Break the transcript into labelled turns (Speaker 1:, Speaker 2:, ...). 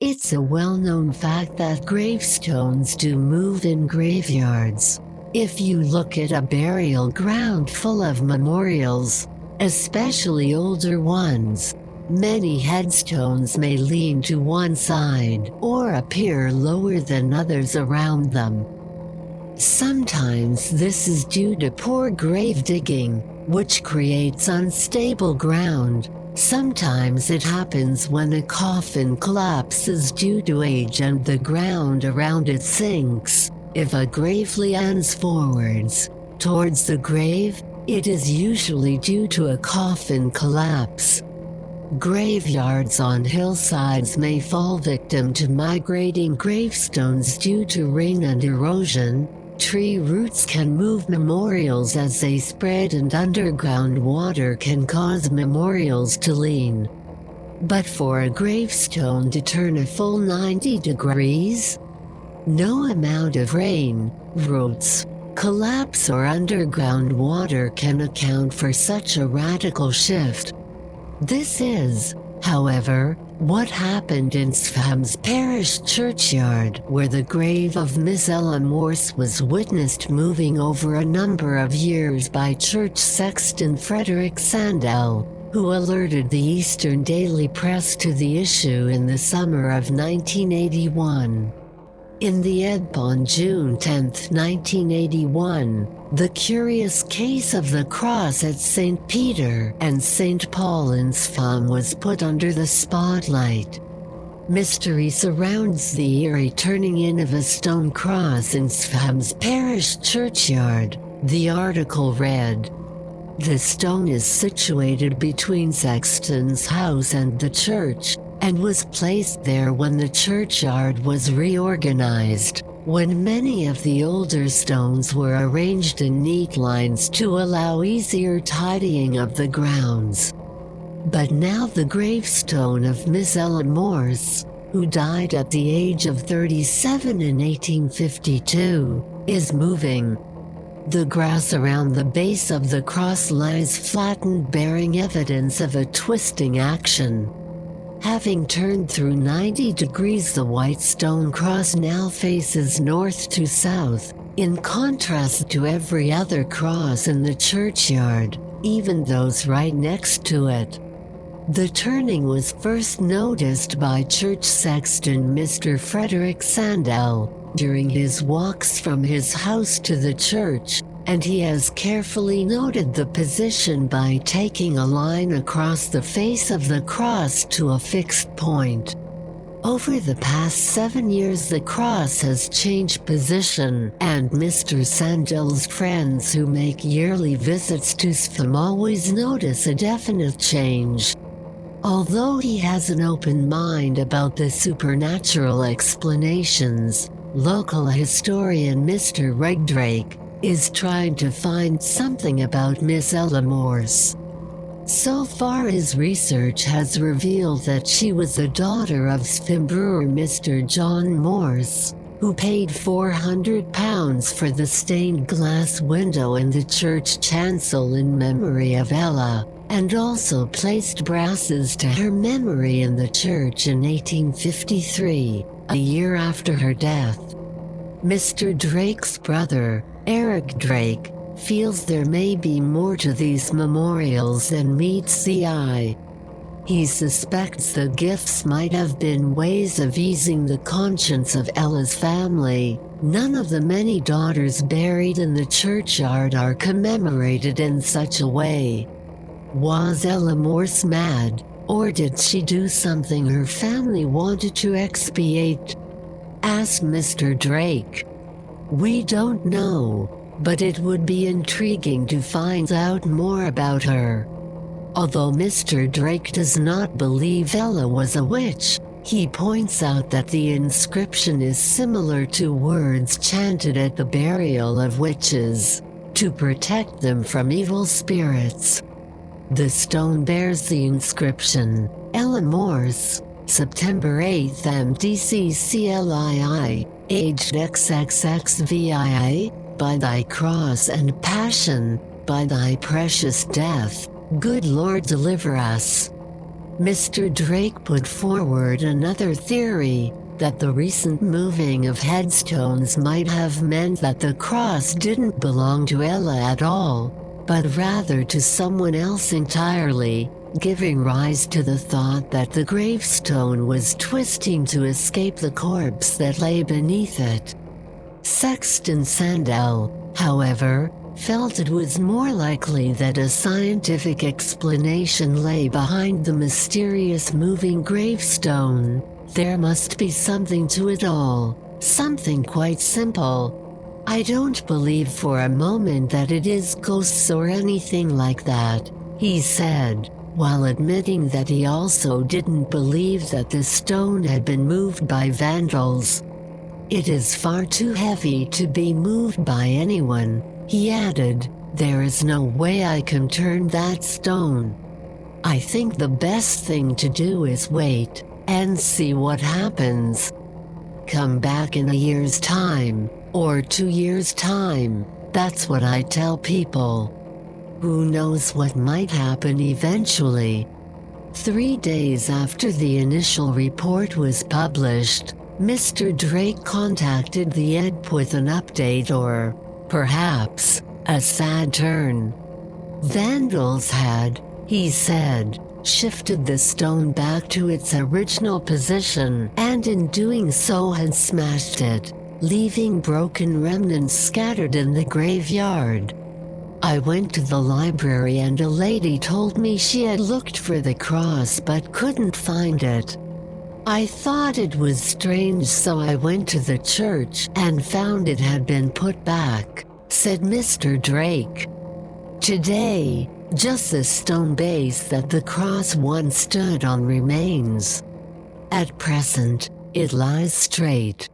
Speaker 1: It's a well-known fact that gravestones do move in graveyards. If you look at a burial ground full of memorials, especially older ones, many headstones may lean to one side or appear lower than others around them. Sometimes this is due to poor grave digging, which creates unstable ground. Sometimes it happens when a coffin collapses due to age and the ground around it sinks. If a grave leans forwards towards the grave, it is usually due to a coffin collapse. Graveyards on hillsides may fall victim to migrating gravestones due to rain and erosion. Tree roots can move memorials as they spread, and underground water can cause memorials to lean. But for a gravestone to turn a full 90 degrees, no amount of rain, roots, collapse or underground water can account for such a radical shift. This is, however, what happened in Swaffham's Parish churchyard, where the grave of Miss Ella Morse was witnessed moving over a number of years by church sexton Frederick Sandell, who alerted the Eastern Daily Press to the issue in the summer of 1981. In the ebb on June 10, 1981, the curious case of the cross at St. Peter and St. Paul in Swaffham was put under the spotlight. Mystery surrounds the eerie turning in of a stone cross in Swaffham's Parish churchyard, the article read. The stone is situated between Sexton's house and the church, and was placed there when the churchyard was reorganized, when many of the older stones were arranged in neat lines to allow easier tidying of the grounds. But now the gravestone of Miss Ella Morse, who died at the age of 37 in 1852, is moving. The grass around the base of the cross lies flattened, bearing evidence of a twisting action. Having turned through 90 degrees, the white stone cross now faces north to south, in contrast to every other cross in the churchyard, even those right next to it. The turning was first noticed by church sexton Mr. Frederick Sandell during his walks from his house to the church, and he has carefully noted the position by taking a line across the face of the cross to a fixed point. Over the past 7 years the cross has changed position, and Mr. Sandell's friends who make yearly visits to Swaffham always notice a definite change. Although he has an open mind about the supernatural explanations, local historian Mr. Drake is trying to find something about Miss Ella Morse. So far his research has revealed that she was the daughter of Swaffham brewer Mr. John Morse, who paid £400 for the stained glass window in the church chancel in memory of Ella, and also placed brasses to her memory in the church in 1853, a year after her death. Mr. Drake's brother, Eric Drake, feels there may be more to these memorials than meets the eye. He suspects the gifts might have been ways of easing the conscience of Ella's family. None of the many daughters buried in the churchyard are commemorated in such a way. Was Ella Morse mad, or did she do something her family wanted to expiate? Asked Mr. Drake. We don't know, but it would be intriguing to find out more about her. Although Mr. Drake does not believe Ella was a witch, he points out that the inscription is similar to words chanted at the burial of witches, to protect them from evil spirits. The stone bears the inscription, Ella Morse, September 8 MDCCLII, aged XXXVII, by thy cross and passion, by thy precious death, good Lord deliver us. Mr. Drake put forward another theory, that the recent moving of headstones might have meant that the cross didn't belong to Ella at all, but rather to someone else entirely, giving rise to the thought that the gravestone was twisting to escape the corpse that lay beneath it. Sexton Sandell, however, felt it was more likely that a scientific explanation lay behind the mysterious moving gravestone. There must be something to it all, something quite simple. I don't believe for a moment that it is ghosts or anything like that, he said, while admitting that he also didn't believe that the stone had been moved by vandals. It is far too heavy to be moved by anyone, he added. There is no way I can turn that stone. I think the best thing to do is wait and see what happens. Come back in a year's time, or 2 years' time, that's what I tell people. Who knows what might happen eventually? 3 days after the initial report was published, Mr. Drake contacted the Ed with an update or, perhaps, a sad turn. Vandals had, he said, shifted the stone back to its original position and in doing so had smashed it, leaving broken remnants scattered in the graveyard. I went to the library and a lady told me she had looked for the cross but couldn't find it. I thought it was strange, so I went to the church and found it had been put back, said Mr. Drake. Today, just the stone base that the cross once stood on remains. At present, it lies straight,